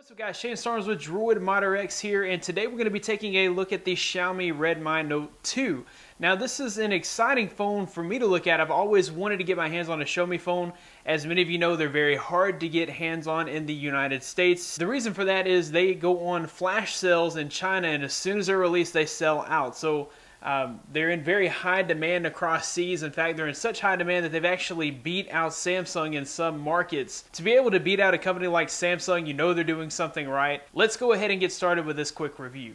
What's up guys, Shane Starnes with Droid Modder X here, and today we're going to be taking a look at the Xiaomi RedMi Note 2. Now this is an exciting phone for me to look at. I've always wanted to get my hands on a Xiaomi phone. As many of you know, they're very hard to get hands on in the United States. The reason for that is they go on flash sales in China, and as soon as they're released they sell out. So they're in very high demand across seas. In fact, they're in such high demand that they've actually beat out Samsung in some markets. To be able to beat out a company like Samsung, you know they're doing something right. Let's go ahead and get started with this quick review.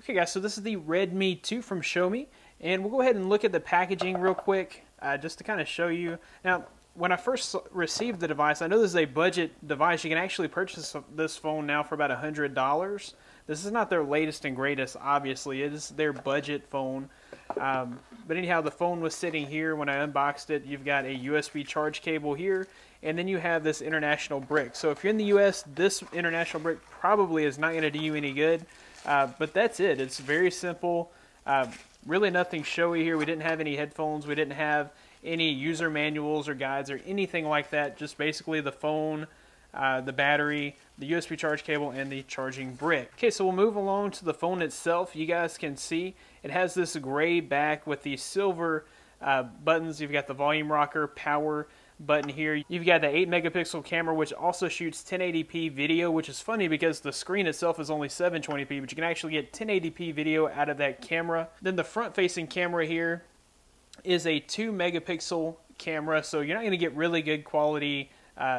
Okay guys, so this is the Redmi 2 from Xiaomi, and we'll go ahead and look at the packaging real quick just to kind of show you. Now, when I first received the device, I know this is a budget device. You can actually purchase this phone now for about $100. This is not their latest and greatest, obviously. It is their budget phone. But anyhow, the phone was sitting here when I unboxed it. You've got a USB charge cable here, and then you have this international brick. So if you're in the US, this international brick probably is not going to do you any good. But that's it. It's very simple. Really nothing showy here. We didn't have any headphones. We didn't have any user manuals or guides or anything like that. Just basically the phone, the battery, the USB charge cable, and the charging brick. Okay, so we'll move along to the phone itself. You guys can see it has this gray back with the silver buttons. You've got the volume rocker, power button here. You've got the 8 megapixel camera, which also shoots 1080p video, which is funny because the screen itself is only 720p, but you can actually get 1080p video out of that camera. Then the front facing camera here is a 2 megapixel camera, so you're not going to get really good quality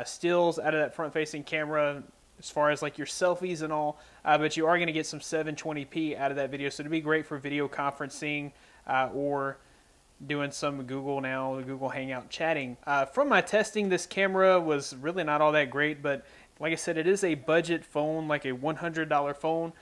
stills out of that front facing camera as far as like your selfies and all, but you are going to get some 720p out of that video, so it'd be great for video conferencing or doing some Google Hangout chatting. From my testing, this camera was really not all that great, but like I said, it is a budget phone, like a $100 phone,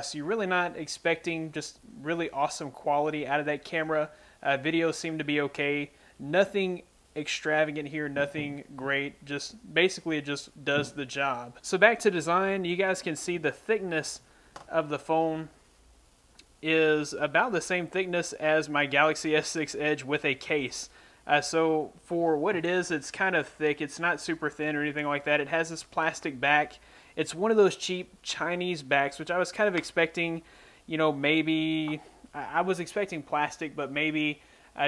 so you're really not expecting just really awesome quality out of that camera. Videos seem to be okay. Nothing extravagant here, nothing great. Just basically it just does the job. So back to design, you guys can see the thickness of the phone is about the same thickness as my Galaxy S6 Edge with a case. So for what it is, it's kind of thick. It's not super thin or anything like that. It has this plastic back. It's one of those cheap Chinese backs, which I was kind of expecting, you know, maybe I was expecting plastic, but maybe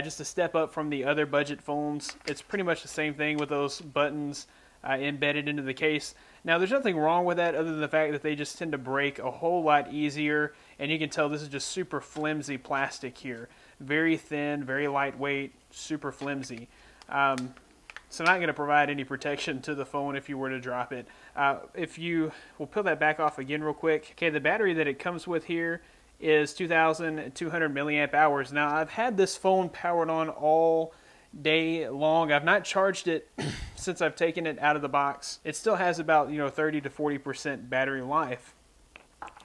just a step up from the other budget phones. It's pretty much the same thing with those buttons embedded into the case. Now, there's nothing wrong with that other than the fact that they just tend to break a whole lot easier, and you can tell this is just super flimsy plastic here. Very thin, very lightweight, super flimsy. So not going to provide any protection to the phone if you were to drop it. We'll peel that back off again real quick. Okay, the battery that it comes with here is 2,200 milliamp hours. Now, I've had this phone powered on all day long. I've not charged it since I've taken it out of the box. It still has about 30 to 40% battery life.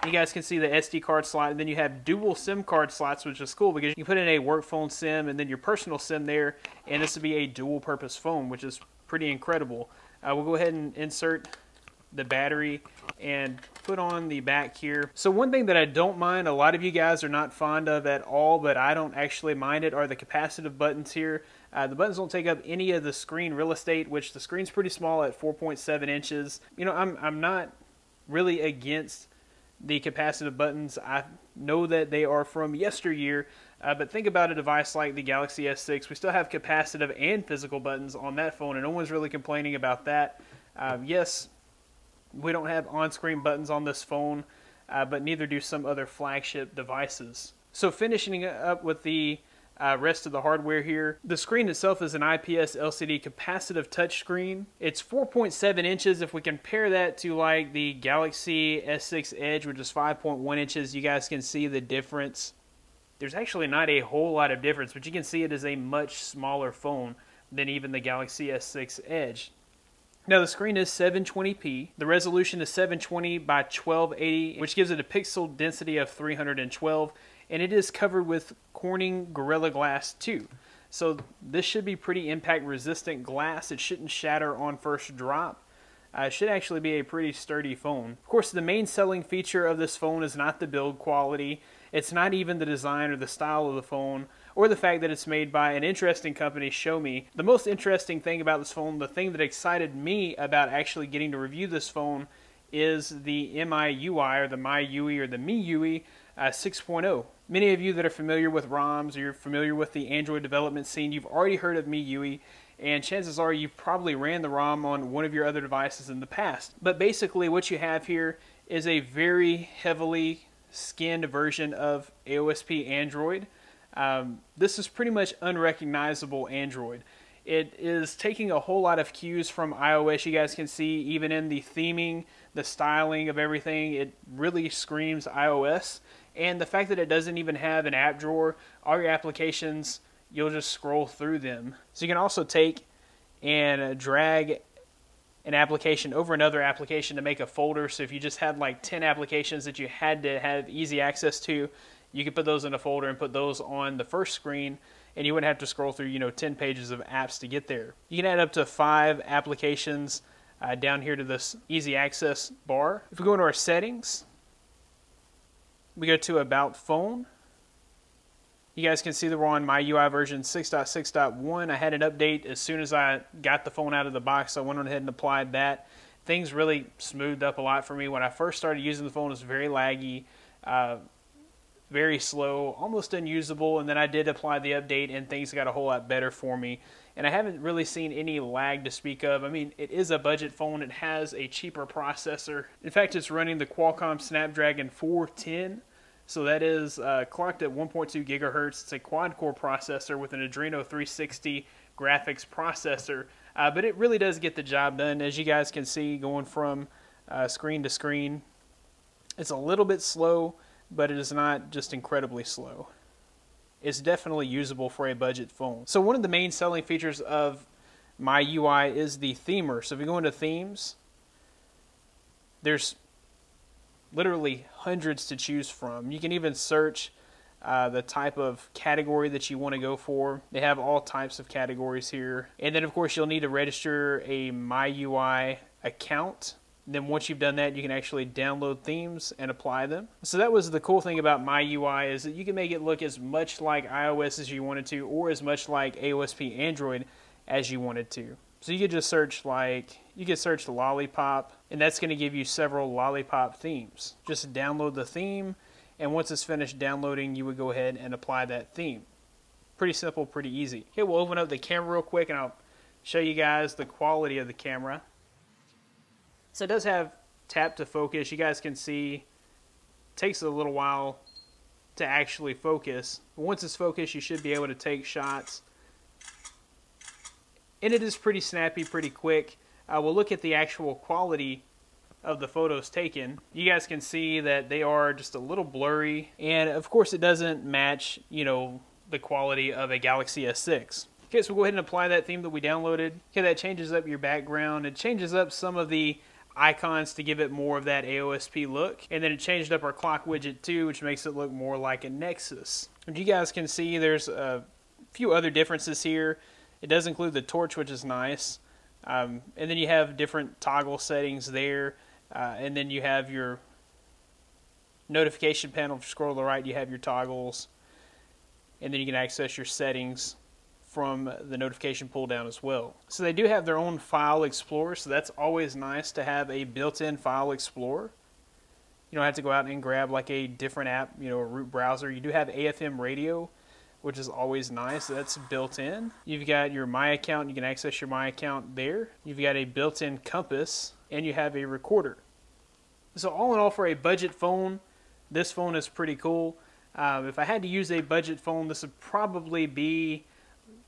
You guys can see the SD card slot, and then you have dual SIM card slots, which is cool because you can put in a work phone SIM and then your personal SIM there, and this would be a dual purpose phone, which is pretty incredible. We'll go ahead and insert the battery and put on the back here. So one thing that I don't mind, a lot of you guys are not fond of at all, but I don't actually mind it, are the capacitive buttons here. The buttons don't take up any of the screen real estate, which the screen's pretty small at 4.7 inches. I'm not really against the capacitive buttons. I know that they are from yesteryear, but think about a device like the Galaxy S6. We still have capacitive and physical buttons on that phone, and no one's really complaining about that. Yes, we don't have on-screen buttons on this phone, but neither do some other flagship devices. So finishing up with the rest of the hardware here, the screen itself is an IPS LCD capacitive touchscreen. It's 4.7 inches. If we compare that to like the Galaxy S6 Edge, which is 5.1 inches, you guys can see the difference. There's actually not a whole lot of difference, but you can see it is a much smaller phone than even the Galaxy S6 Edge. Now the screen is 720p. The resolution is 720 by 1280, which gives it a pixel density of 312, and it is covered with Corning Gorilla Glass 2. So this should be pretty impact resistant glass. It shouldn't shatter on first drop. It should actually be a pretty sturdy phone. Of course, the main selling feature of this phone is not the build quality. It's not even the design or the style of the phone or the fact that it's made by an interesting company, Xiaomi. The most interesting thing about this phone, the thing that excited me about actually getting to review this phone, is the MIUI or the MIUI or the MIUI 6.0. Many of you that are familiar with ROMs or you're familiar with the Android development scene, you've already heard of MIUI, and chances are you've probably ran the ROM on one of your other devices in the past. But basically what you have here is a very heavily skinned version of AOSP Android. This is pretty much unrecognizable Android. It is taking a whole lot of cues from iOS. You guys can see even in the theming, the styling of everything, it really screams iOS. And the fact that it doesn't even have an app drawer, all your applications, you'll just scroll through them. So you can also take and drag an application over another application to make a folder. So if you just had like 10 applications that you had to have easy access to, you could put those in a folder and put those on the first screen, and you wouldn't have to scroll through 10 pages of apps to get there. You can add up to 5 applications down here to this easy access bar. If we go into our settings, we go to About Phone. You guys can see that we're on MIUI version 6.6.1. I had an update as soon as I got the phone out of the box, so I went on ahead and applied that. Things really smoothed up a lot for me. When I first started using the phone, it was very laggy, very slow, almost unusable, and then I did apply the update and things got a whole lot better for me. And I haven't really seen any lag to speak of. I mean, it is a budget phone. It has a cheaper processor. In fact, it's running the Qualcomm Snapdragon 410. So that is clocked at 1.2 gigahertz. It's a quad-core processor with an Adreno 360 graphics processor. But it really does get the job done. As you guys can see, going from screen to screen, it's a little bit slow, but it is not just incredibly slow. It's definitely usable for a budget phone. So one of the main selling features of MIUI is the themer. So if you go into themes, there's literally hundreds to choose from. You can even search the type of category that you want to go for. They have all types of categories here. And then of course you'll need to register a MIUI account. Then once you've done that, you can actually download themes and apply them. So that was the cool thing about MIUI, is that you can make it look as much like iOS as you wanted to, or as much like AOSP Android as you wanted to. So you could just search search Lollipop, and that's going to give you several Lollipop themes. Just download the theme, and once it's finished downloading, you would go ahead and apply that theme. Pretty simple, pretty easy. Okay, we'll open up the camera real quick, and I'll show you guys the quality of the camera. So it does have tap to focus. You guys can see it takes a little while to actually focus. But once it's focused, you should be able to take shots. And it is pretty snappy, pretty quick. We'll look at the actual quality of the photos taken. You guys can see that they are just a little blurry. And of course it doesn't match, the quality of a Galaxy S6. Okay, so we'll go ahead and apply that theme that we downloaded. Okay, that changes up your background. It changes up some of the icons to give it more of that AOSP look. And then it changed up our clock widget too, which makes it look more like a Nexus. And you guys can see there's a few other differences here. It does include the torch, which is nice. And then you have different toggle settings there. And then you have your notification panel. If you scroll to the right, you have your toggles. And then you can access your settings from the notification pull down as well. So they do have their own file explorer, so that's always nice to have a built-in file explorer. You don't have to go out and grab like a different app, a root browser. You do have AFM radio, which is always nice. That's built in. You've got your My Account. You can access your My Account there. You've got a built-in compass, and you have a recorder. So all in all, for a budget phone, this phone is pretty cool. If I had to use a budget phone, this would probably be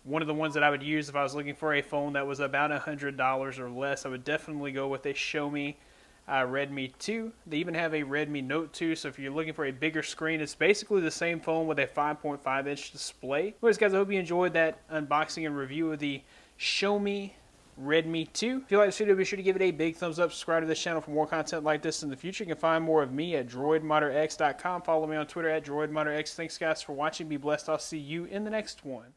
one of the ones that I would use if I was looking for a phone that was about $100 or less. I would definitely go with a Xiaomi RedMi 2. They even have a Redmi Note 2, so if you're looking for a bigger screen, it's basically the same phone with a 5.5-inch display. Anyways, guys, I hope you enjoyed that unboxing and review of the Xiaomi RedMi 2. If you like this video, be sure to give it a big thumbs up. Subscribe to this channel for more content like this in the future. You can find more of me at droidmodderx.com. Follow me on Twitter at droidmodderx. Thanks, guys, for watching. Be blessed. I'll see you in the next one.